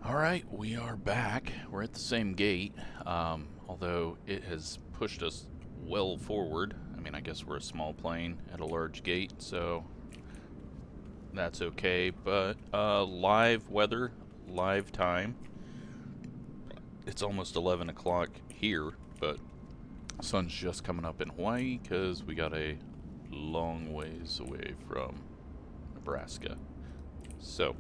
Alright, we are back. We're at the same gate, although it has pushed us well forward. I mean, I guess we're a small plane at a large gate, so that's okay. But live weather, live time. It's almost 11 o'clock here, but sun's just coming up in Hawaii because we got a long ways away from Nebraska. So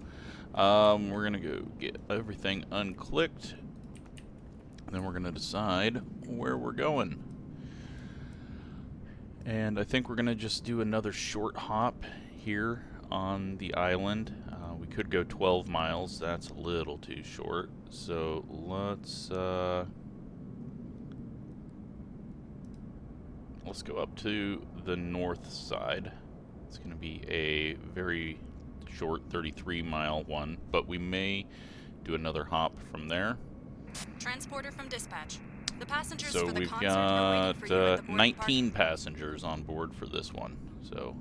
we're gonna go get everything unclicked, and then we're gonna decide where we're going. And I think we're gonna just do another short hop here on the island. We could go 12 miles. That's a little too short. So let's go up to the north side. It's gonna be a very short 33-mile one, but we may do another hop from there. Transporter from dispatch. The passengers So for the we've concert are waiting for you at the boarding 19 park. passengers on board for this one. So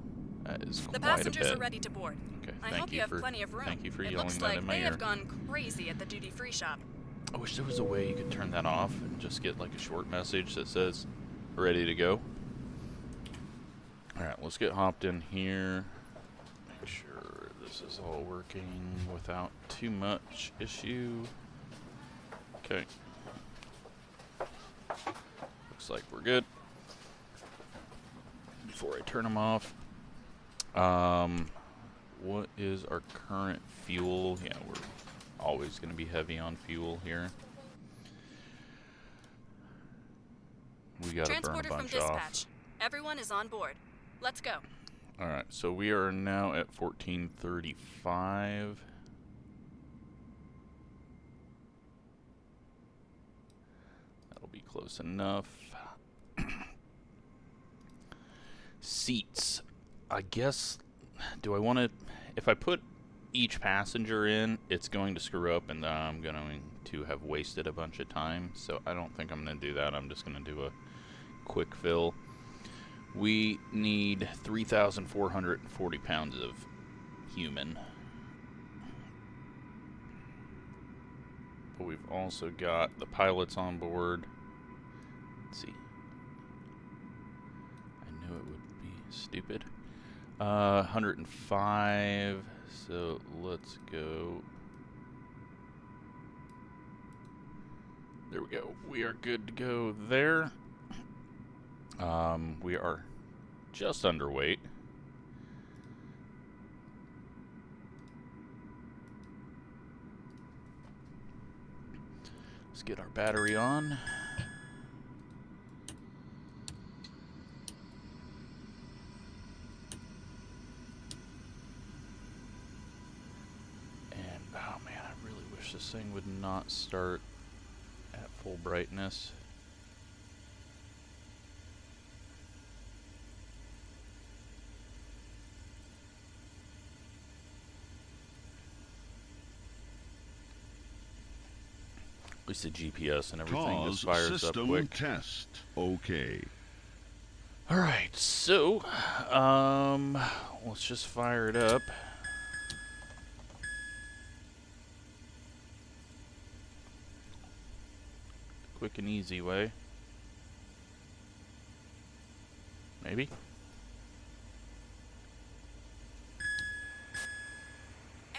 that is The quite a passengers bit. are ready to board. Okay, I hope you have plenty of room. Thank you for it yelling looks that like in my they ear. have gone crazy at the duty-free shop. I wish there was a way you could turn that off and just get like a short message that says ready to go. Alright, let's get hopped in here. Make sure this is all working without too much issue. Okay. Looks like we're good. Before I turn them off, what is our current fuel? Yeah, we're always going to be heavy on fuel here. We got to burn a Transporter from bunch dispatch. off. Everyone is on board. Let's go. Alright, so we are now at 1435. That'll be close enough. Seats. I guess, do I want to, if I put each passenger in, it's going to screw up and I'm going to have wasted a bunch of time. So I don't think I'm going to do that. I'm just going to do a quick fill. We need 3,440 pounds of human. But we've also got the pilots on board. Let's see. I knew it would be stupid. 105. So let's go. There we go. We are good to go there. We are just underweight. Let's get our battery on. And, oh man, I really wish this thing would not start at full brightness. At least the GPS and everything just fires up quick. Test. Okay. Alright, so let's just fire it up. Quick and easy way. Maybe?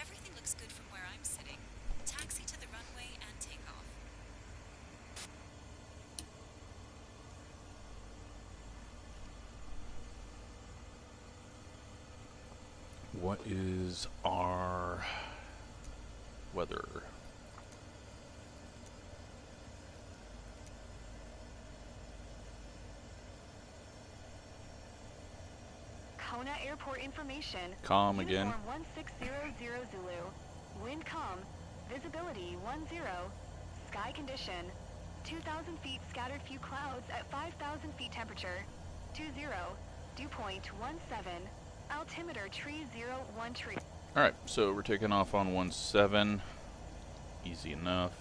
Everything looks good from where I'm sitting. Taxi to the runway and take off. What is our weather? Kona Airport information. Calm again. Uniform 1600 Zulu. Wind calm. Visibility 10. Sky condition. 2,000 feet scattered few clouds at 5,000 feet temperature. 20. Dew point 17. Altimeter tree 01 tree. Alright, so we're taking off on 17. Easy enough.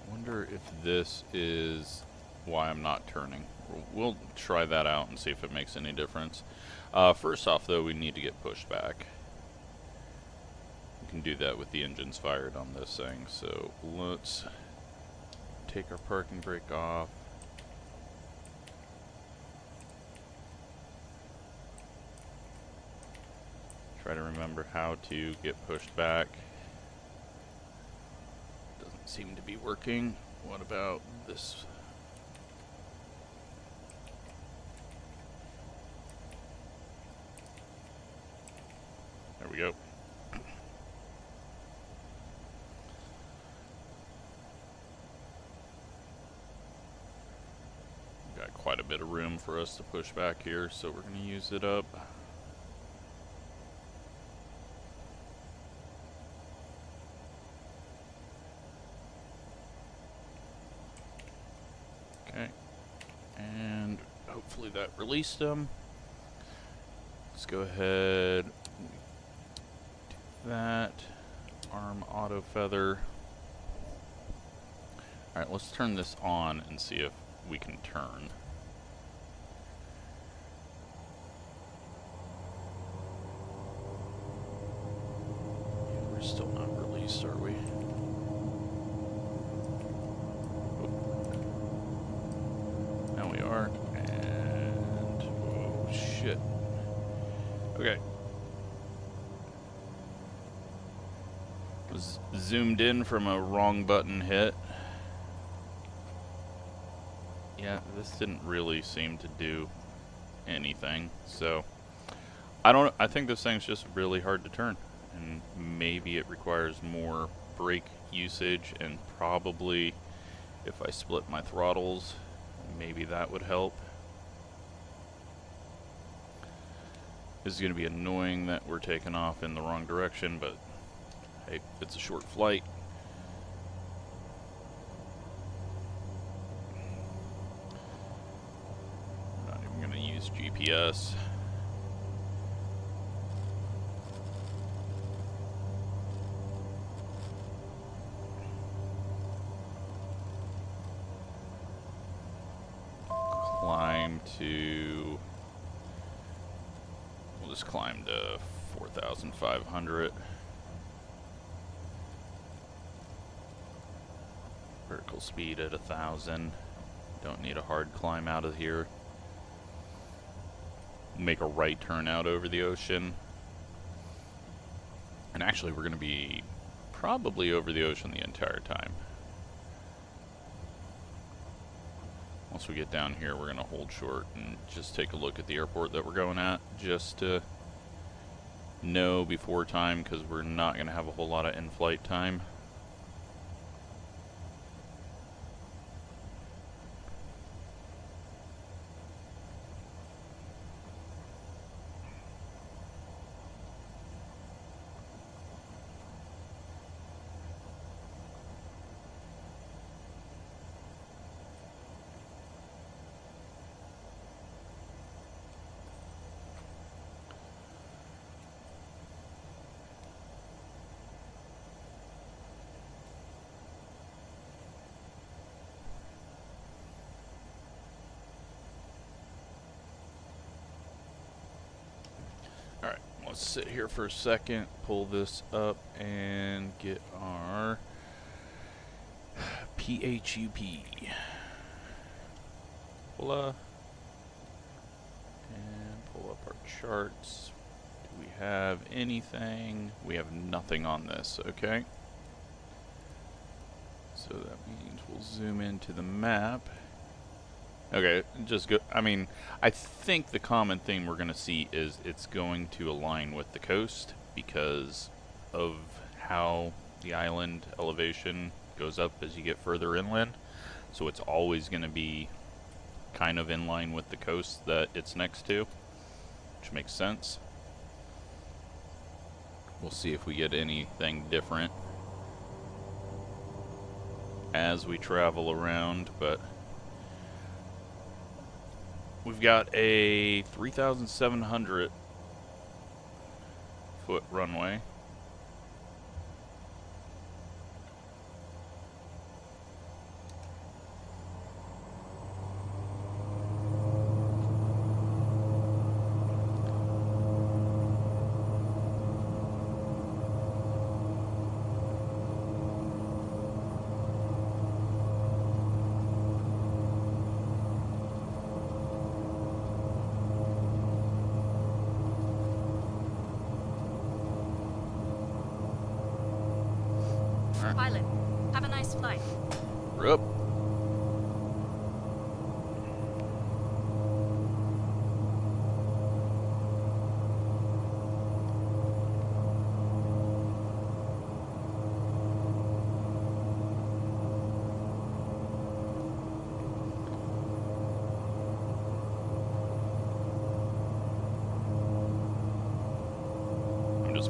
I wonder if this is why I'm not turning. We'll try that out and see if it makes any difference. First off, though, we need to get pushed back. We can do that with the engines fired on this thing. So let's take our parking brake off. Try to remember how to get pushed back. Doesn't seem to be working. What about this? There we go. Got quite a bit of room for us to push back here, so we're going to use it up. Okay, and hopefully that released them. Let's go ahead, do that, arm auto feather. Alright, let's turn this on and see if we can turn. Yeah, we're still not released, are we? Now we are, and oh shit. Okay. Was zoomed in from a wrong button hit. Yeah, this didn't really seem to do anything, so I think this thing's just really hard to turn, and maybe it requires more brake usage, and probably if I split my throttles, maybe that would help. This is going to be annoying that we're taking off in the wrong direction, but hey, it's a short flight. Not even going to use GPS. Climb to... We'll just climb to 4,500. Vertical speed at 1,000. Don't need a hard climb out of here. Make a right turn out over the ocean. And actually we're going to be probably over the ocean the entire time. Once we get down here, we're going to hold short and just take a look at the airport that we're going at, just to know before time, because we're not going to have a whole lot of in-flight time. Let's sit here for a second, pull this up, and get our PHUP. Voila. And pull up our charts. Do we have anything? We have nothing on this, okay? So that means we'll zoom into the map. Okay, just go. I mean, I think the common theme we're going to see is it's going to align with the coast because of how the island elevation goes up as you get further inland. So it's always going to be kind of in line with the coast that it's next to, which makes sense. We'll see if we get anything different as we travel around, but we've got a 3,700 foot runway. Alright. Pilot, have a nice flight. We're up.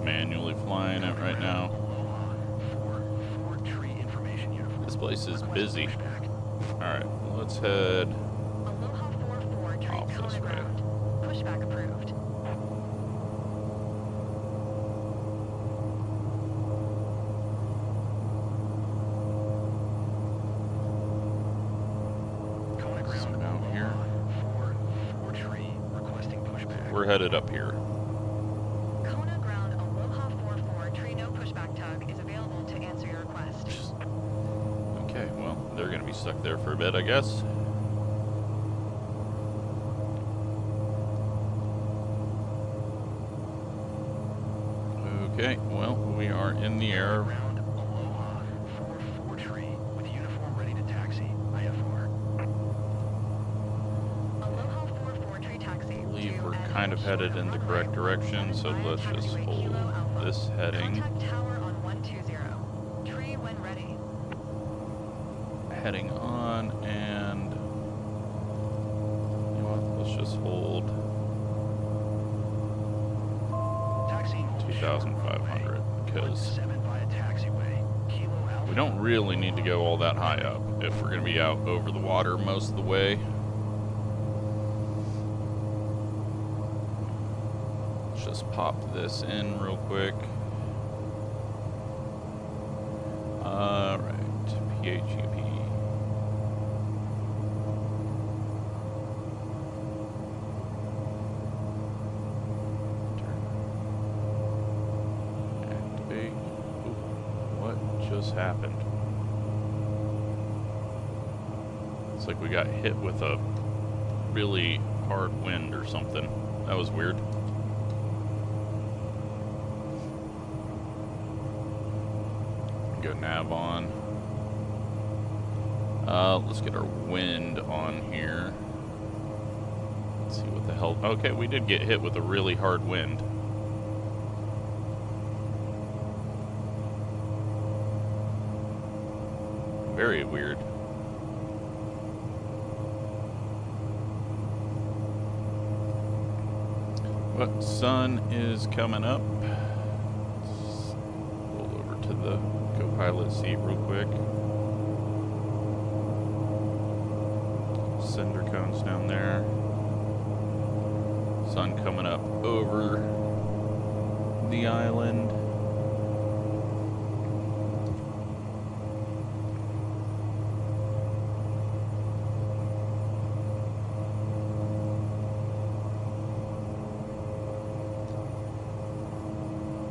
Manually flying it right now. This place is busy. Alright, let's head Aloha 44, train off this Kona way. ground. Pushback approved. Kona ground Out here. 443, requesting pushback. We're headed up here. Kona ground Aloha 44, tree no pushback tug is available to answer your request. Okay, well, they're gonna be stuck there for a bit, I guess. Okay, well, we are in the air. Ground Aloha 443 with uniform ready to taxi. IFR. Aloha 44 tree taxi. I believe to we're and kind of headed in the runway correct direction, so 17 let's via just taxiway hold Kilo Alpha. this heading. Contact tower on 120. Tree when ready. Heading on, and you know what, let's just hold Taxiing 2,500 because 7 via taxiway. Kilo Alpha. we don't really need to go all that high up if we're going to be out over the water most of the way. Let's just pop this in real quick. Alright, PHEP. Activate. Ooh, what just happened? It's like we got hit with a really hard wind or something. That was weird. Go nav on. Let's get our wind on here. Let's see what the hell. Okay, we did get hit with a really hard wind. Very weird. But sun is coming up. Let's roll over to the co-pilot seat real quick. Cinder cones down there. Sun coming up over the island.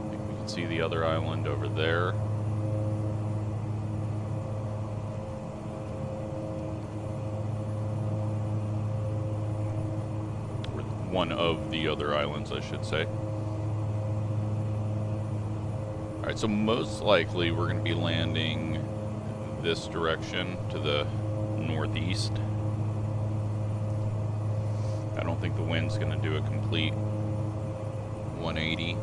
I think we can see the other island over there. One of the other islands, I should say. Alright, so most likely we're going to be landing this direction to the northeast. I don't think the wind's going to do a complete 180.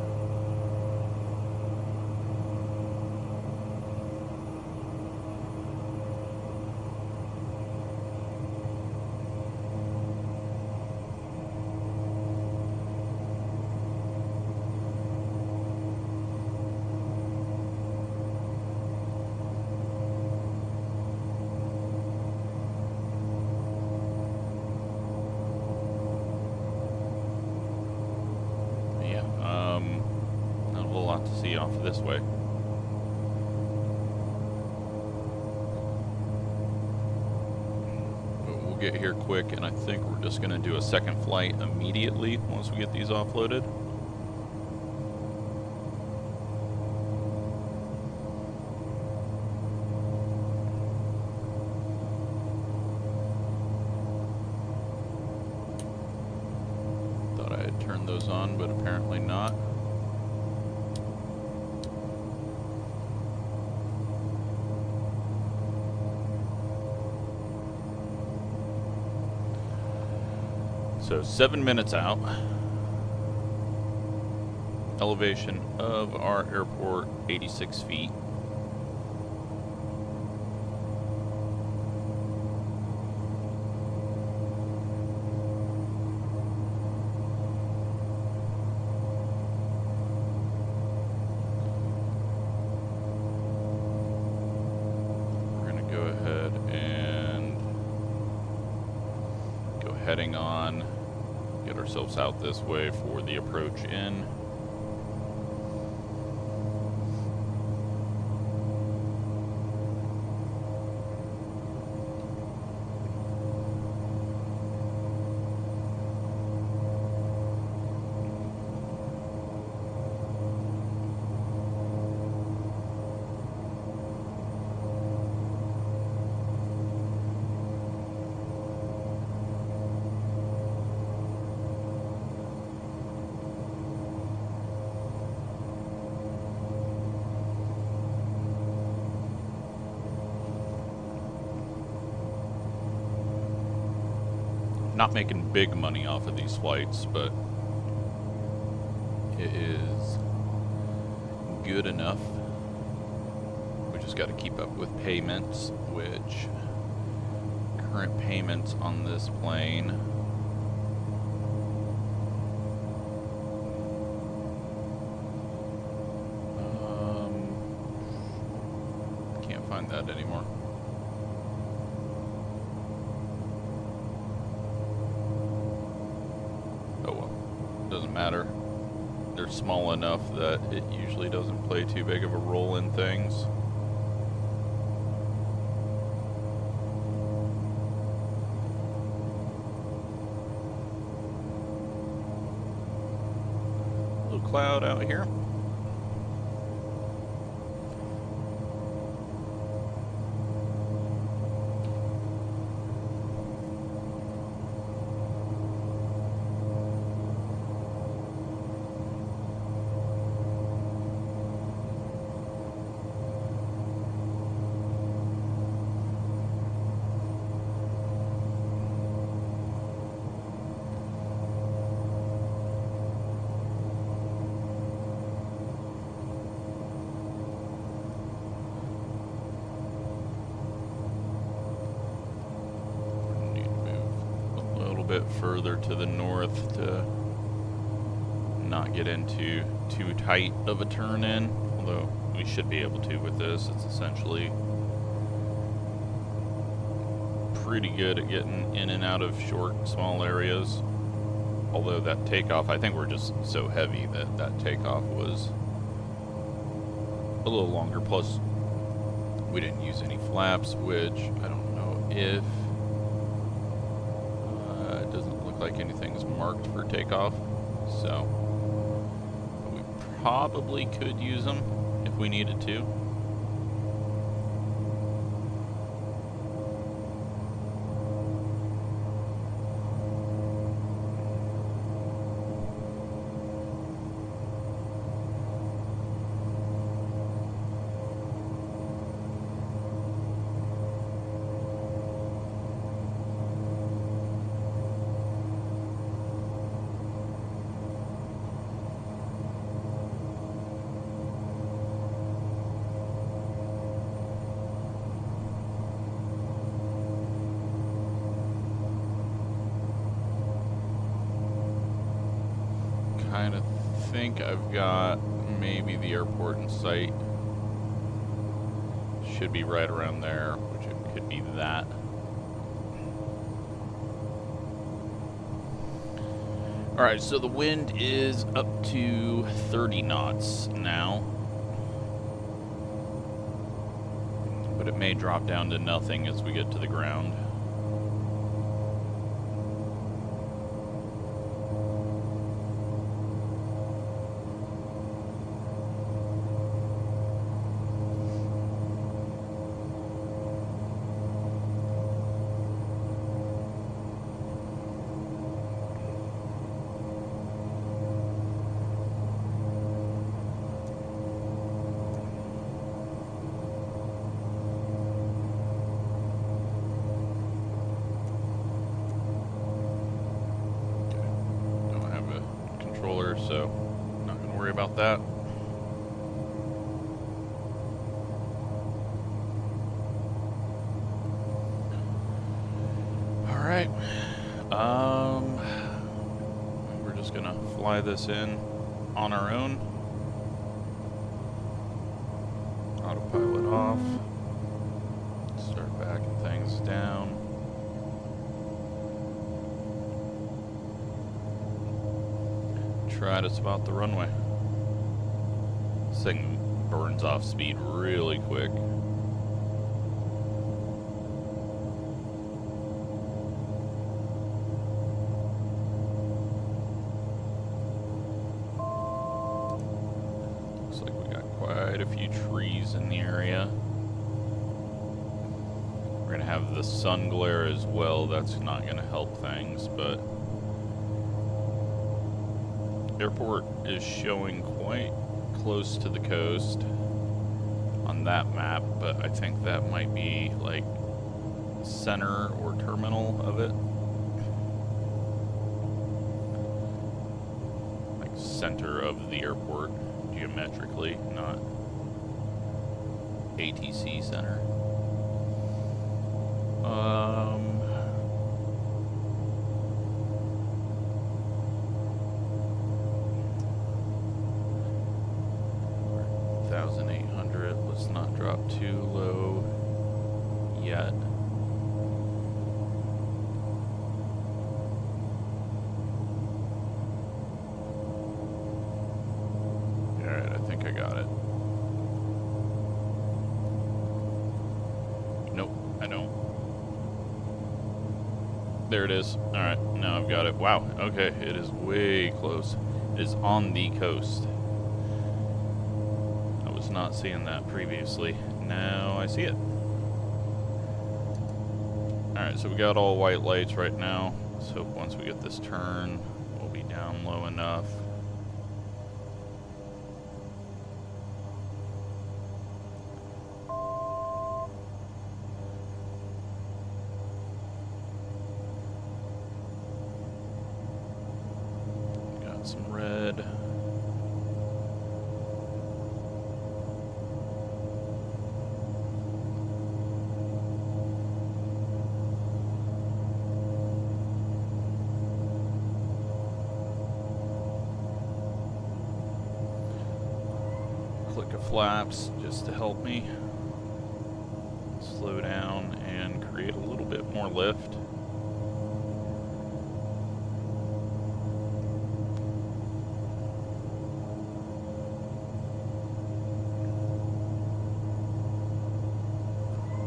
Not a whole lot to see off of this way. But we'll get here quick, and I think we're just going to do a second flight immediately once we get these offloaded. Thought I had turned those on, but apparently not. So 7 minutes out. Elevation of our airport, 86 feet. Heading on, get ourselves out this way for the approach in. Not making big money off of these flights, but it is good enough. We just got to keep up with payments, which current payments on this plane can't find that anymore. Doesn't matter. They're small enough that it usually doesn't play too big of a role in things. Little cloud out here. Bit further to the north to not get into too tight of a turn in, although we should be able to with this. It's essentially pretty good at getting in and out of short, small areas. Although that takeoff, I think we're just so heavy that that takeoff was a little longer. Plus, we didn't use any flaps, which I don't know if like anything's marked for takeoff, so we probably could use them if we needed to. Kind of think I've got maybe the airport in sight. Should be right around there, which it could be that. Alright, so the wind is up to 30 knots now. But it may drop down to nothing as we get to the ground. controller, so not going to worry about that. Alright. We're just going to fly this in on our own. Autopilot off. Start backing things down. Try to spot the runway. This thing burns off speed really quick. Looks like we got quite a few trees in the area. We're gonna have the sun glare as well. That's not gonna help things, but airport is showing quite close to the coast on that map, but I think that might be like center or terminal of it. Like center of the airport geometrically, not ATC center. 1,800. Let's not drop too low yet. Alright, I think I got it. Nope, I don't. There it is. Alright, now I've got it. Wow, okay, it is way close. It is on the coast. Not seeing that previously. Now I see it. Alright, so we got all white lights right now. Let's hope once we get this turn, we'll be down low enough. Got some red. Click of flaps just to help me slow down and create a little bit more lift.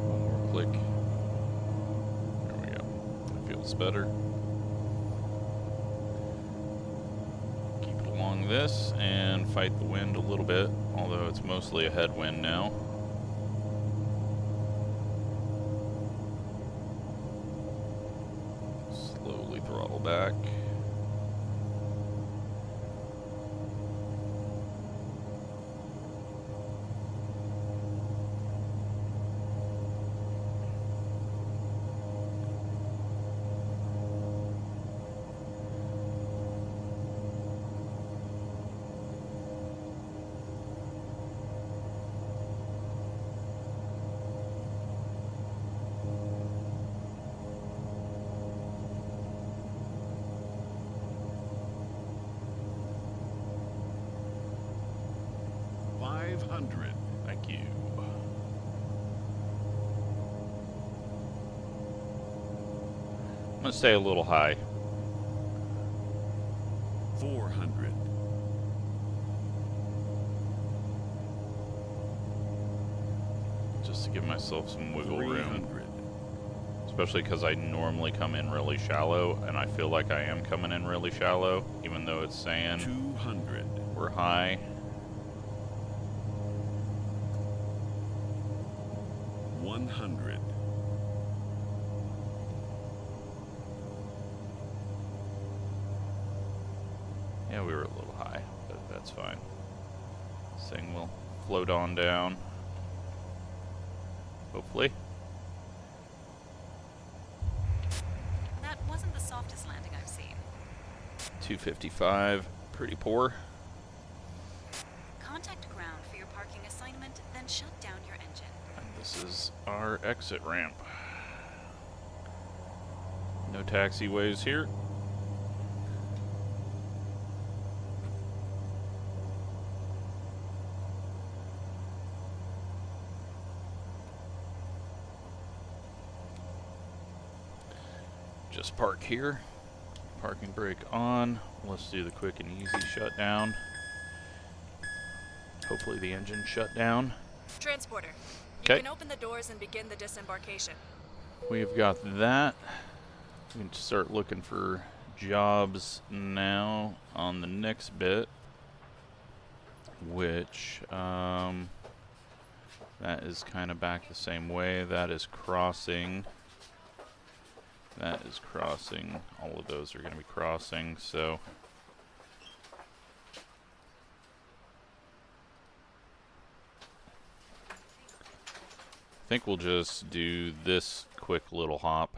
One more click. There we go. That feels better. Keep it along this and fight the wind a little bit. Although it's mostly a headwind now. Slowly throttle back. Thank you. I'm going to stay a little high. 400. Just to give myself some wiggle 300. room. Especially because I normally come in really shallow, and I feel like I am coming in really shallow, even though it's saying 200. we're high. 100. Yeah, we were a little high, but that's fine. This thing will float on down. Hopefully. That wasn't the softest landing I've seen. 255. pretty poor. Contact ground for your parking assignment, then shut down your engine. And this is our exit ramp. No taxiways here. Just park here. Parking brake on. Let's do the quick and easy shutdown. Hopefully the engine shut down. Transporter. You 'Kay. can open the doors and begin the disembarkation. We've got that. We can start looking for jobs now on the next bit, which that is kind of back the same way. That is crossing. That is crossing. All of those are going to be crossing, so I think we'll just do this quick little hop.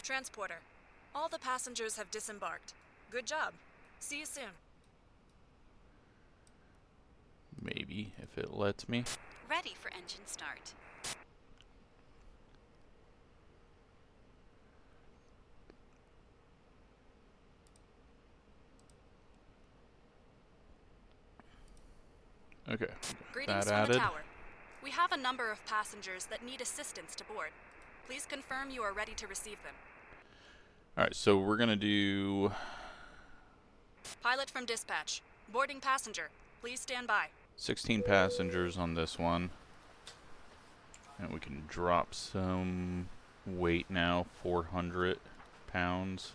Transporter. All the passengers have disembarked. Good job. See you soon. Maybe, if it lets me. Ready for engine start. Okay, Greetings that from added. the tower. We have a number of passengers that need assistance to board. Please confirm you are ready to receive them. Alright, so we're going to do Pilot from dispatch. Boarding passenger. Please stand by. 16 passengers on this one. And we can drop some weight now, 400 pounds.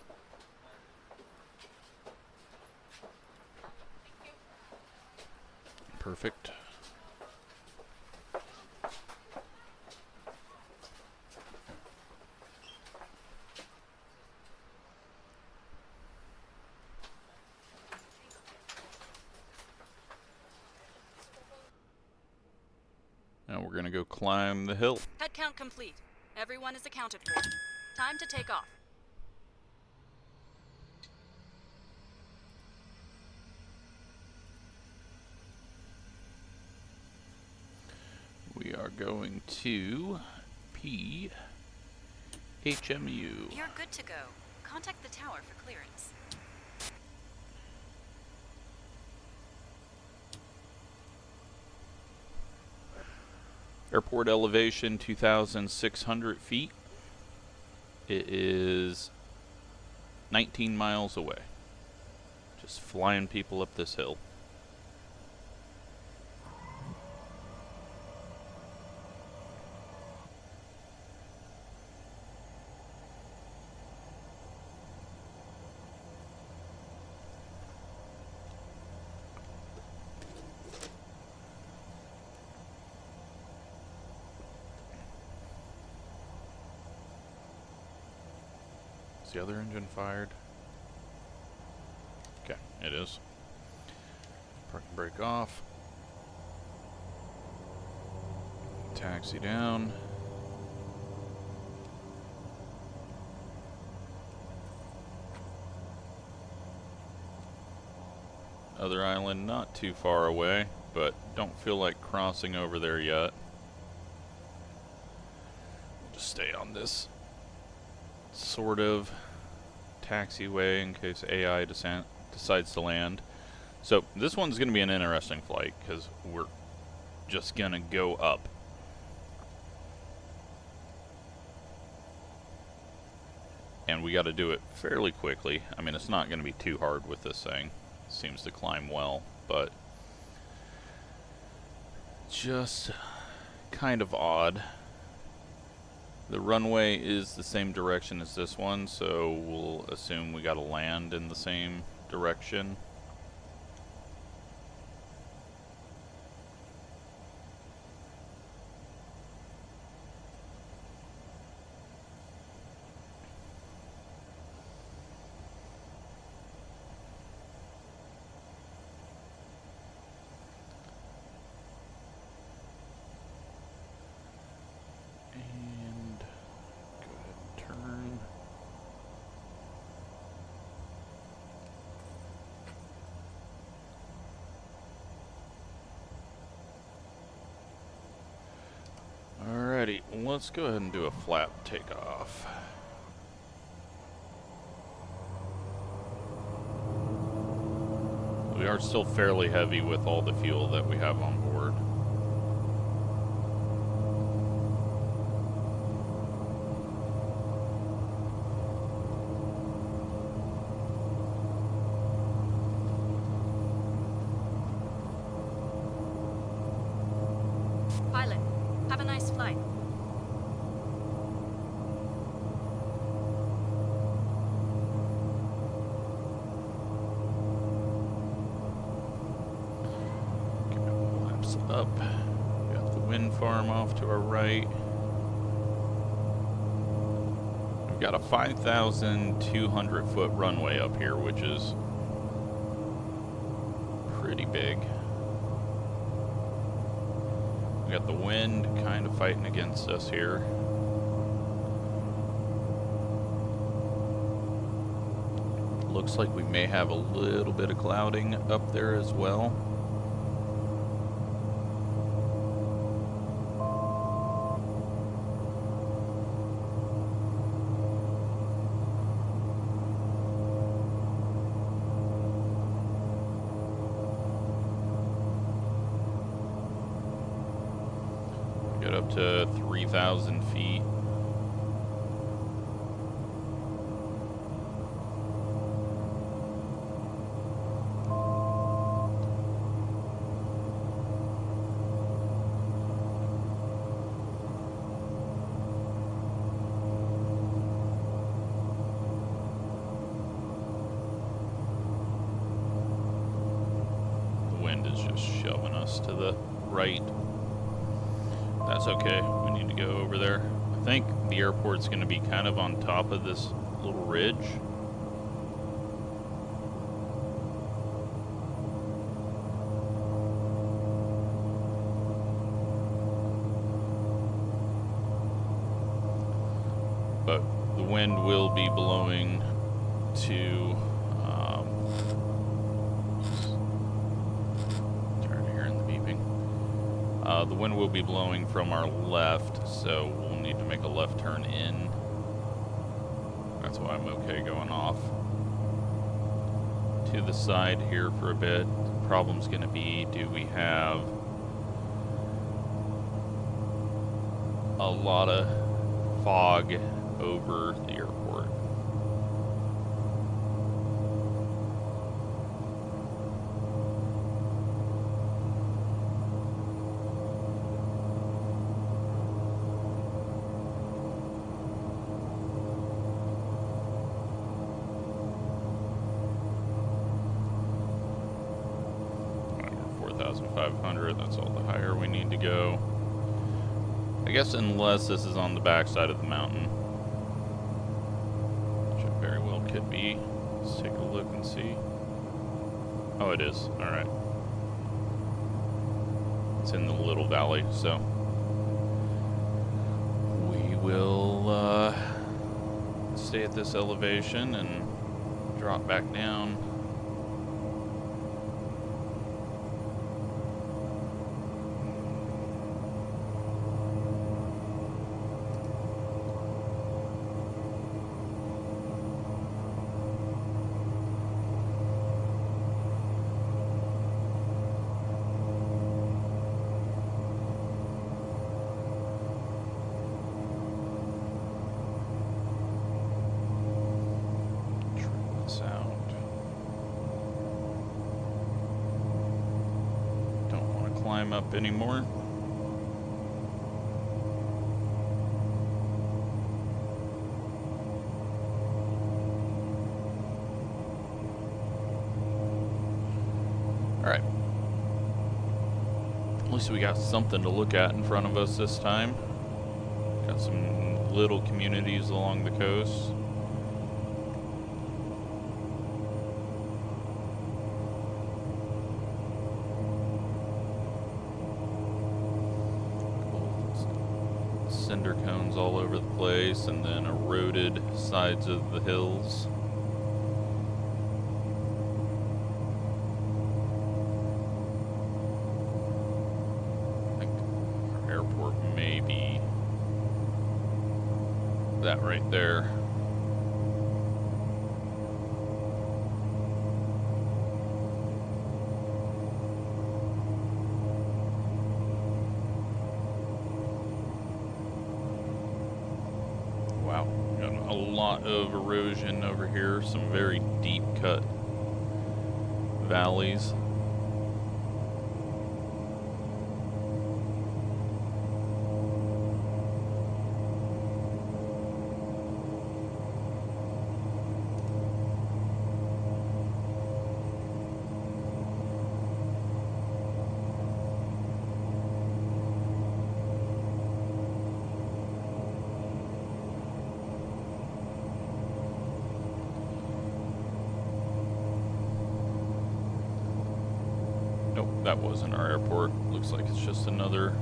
Perfect. Now we're going to go climb the hill. Head count complete. Everyone is accounted for. Time to take off. We are going to PHMU. You're good to go. Contact the tower for clearance. Airport elevation 2,600 feet. It is 19 miles away. Just flying people up this hill. Is the other engine fired? Okay, it is. Parking brake off. Taxi down. Other island not too far away, but don't feel like crossing over there yet. Just stay on this sort of taxiway in case AI decides to land. So this one's going to be an interesting flight because we're just going to go up. And we got to do it fairly quickly. I mean, it's not going to be too hard with this thing. It seems to climb well, but just kind of odd. The runway is the same direction as this one, so we'll assume we got to land in the same direction. And go ahead and turn. Alrighty, let's go ahead and do a flap takeoff. We are still fairly heavy with all the fuel that we have on board. Pilot, have a nice flight. Flaps up. We got the wind farm off to our right. We've got a 5,200 foot runway up here, which is pretty big. We got the wind kind of fighting against us here. Looks like we may have a little bit of clouding up there as well. Get up to 3,000 feet. The wind is just shoving us to the right. That's okay, we need to go over there. I think the airport's going to be kind of on top of this little ridge. But the wind will be blowing to the wind will be blowing from our left, so we'll need to make a left turn in. That's why I'm okay going off to the side here for a bit. The problem's going to be, do we have a lot of fog over the airport? That's all the higher we need to go. I guess unless this is on the backside of the mountain, which it very well could be. Let's take a look and see. Oh, it is. Alright. It's in the little valley, so we will stay at this elevation and drop back down. Up anymore. All right. At least we got something to look at in front of us this time. Got some little communities along the coast. Cinder cones all over the place, and then eroded sides of the hills. I think our airport may be that right there. Wow, got a lot of erosion over here, some very deep cut valleys. Nope, that wasn't our airport. Looks like it's just another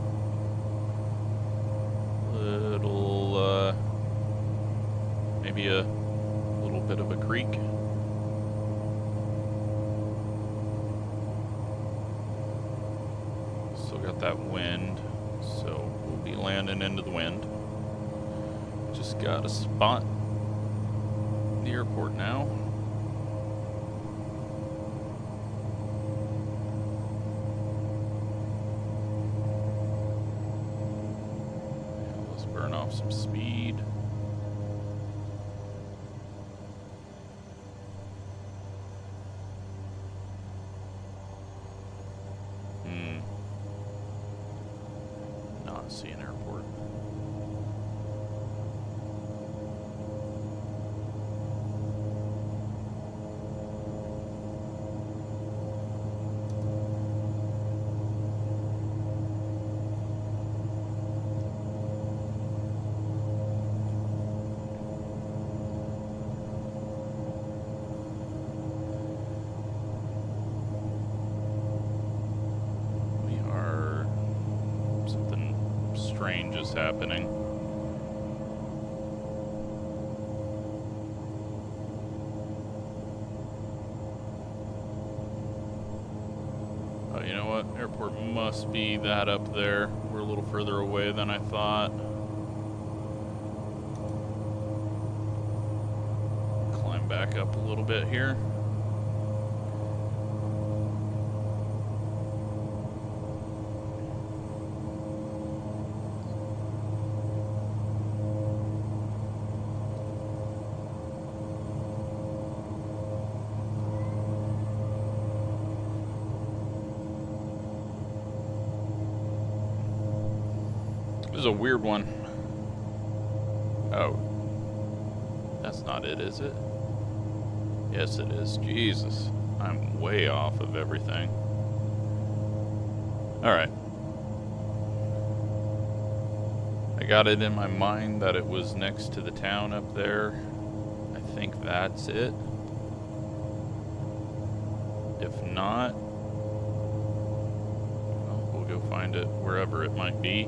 little, maybe a little bit of a creek. Still got that wind, so we'll be landing into the wind. Just got a spot at the airport now. Burn off some speed. Not see an airport. Strange is happening. Oh, you know what? Airport must be that up there. We're a little further away than I thought. Climb back up a little bit here. This is a weird one. Oh. That's not it, is it? Yes, it is. Jesus. I'm way off of everything. Alright. I got it in my mind that it was next to the town up there. I think that's it. If not, well, we'll go find it wherever it might be.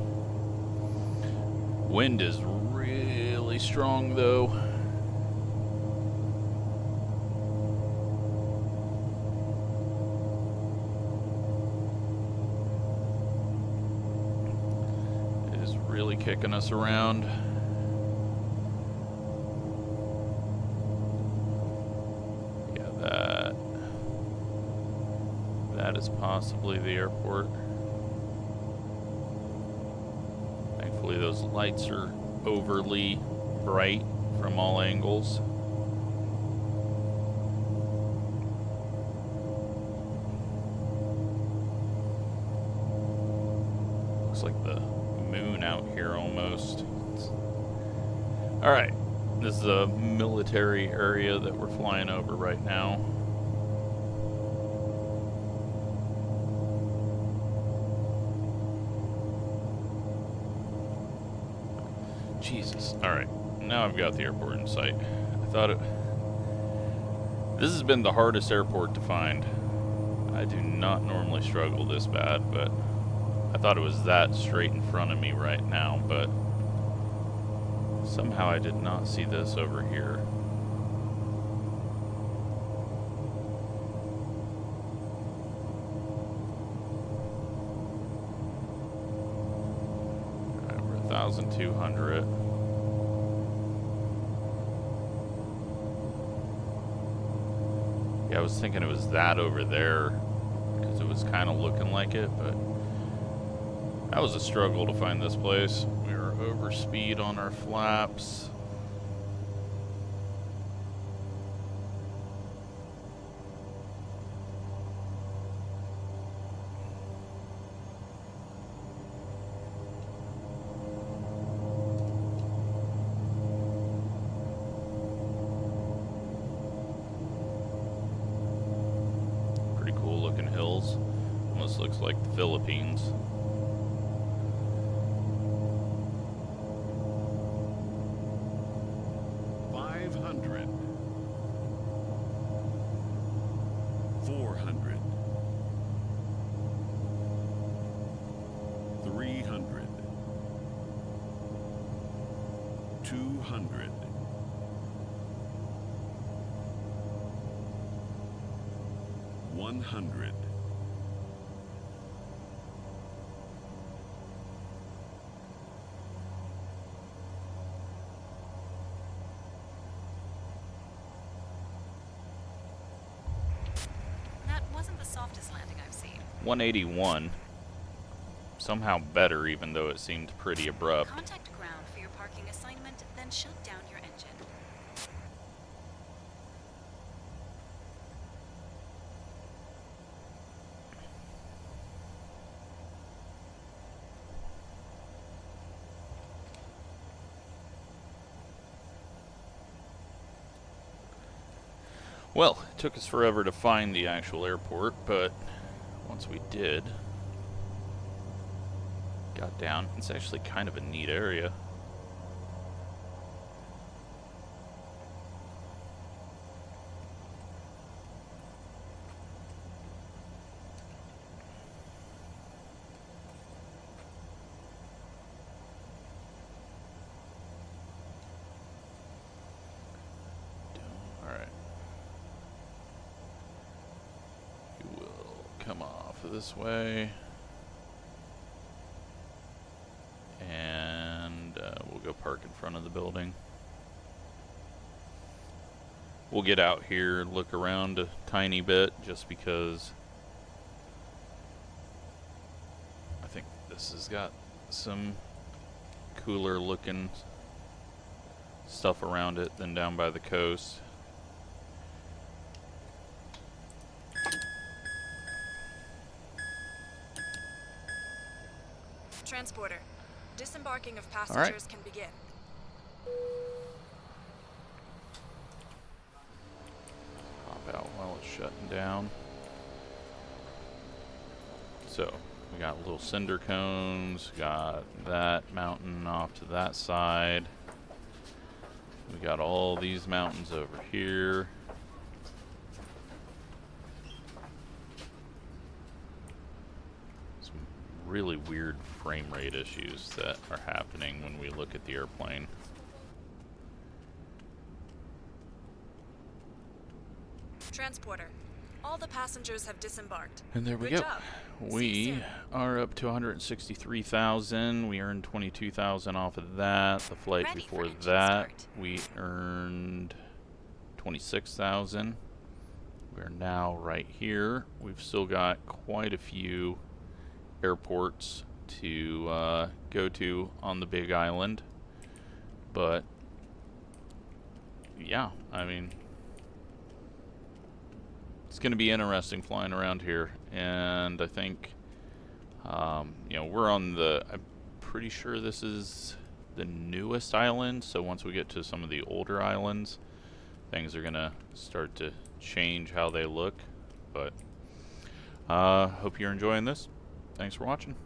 Wind is really strong though. It is really kicking us around. Yeah, that is possibly the airport. Thankfully those lights are overly bright from all angles. Looks like the moon out here almost. Alright, this is a military area that we're flying over right now. Jesus. Alright. Now I've got the airport in sight. I thought it... This has been the hardest airport to find. I do not normally struggle this bad, but I thought it was that straight in front of me right now, but somehow I did not see this over here. Alright, we're 1,200. Yeah, I was thinking it was that over there, because it was kind of looking like it, but that was a struggle to find this place. We were over speed on our flaps. Hills. Almost looks like the Philippines. $500. $400. $300. $200. $100. That wasn't the softest landing I've seen. 181. Somehow better, even though it seemed pretty abrupt. Contact ground for your parking assignment, then shut down your engine. Well, it took us forever to find the actual airport, but once we did, got down. It's actually kind of a neat area. Come off of this way, and we'll go park in front of the building. We'll get out here, look around a tiny bit, just because I think this has got some cooler looking stuff around it than down by the coast. Transporter. Disembarking of passengers can begin. Pop out while it's shutting down. So, we got little cinder cones, got that mountain off to that side. We got all these mountains over here. Really weird frame rate issues that are happening when we look at the airplane. Transporter. All the passengers have disembarked. And there we Good go. job. See you We soon. are up to 163,000. We earned 22,000 off of that. The flight Ready for before engine that, start. we earned 26,000. We're now right here. We've still got quite a few airports to go to on the Big Island, but yeah, I mean, it's going to be interesting flying around here. And I think you know, we're on the, I'm pretty sure this is the newest island, so once we get to some of the older islands, things are going to start to change how they look. But hope you're enjoying this. Thanks for watching.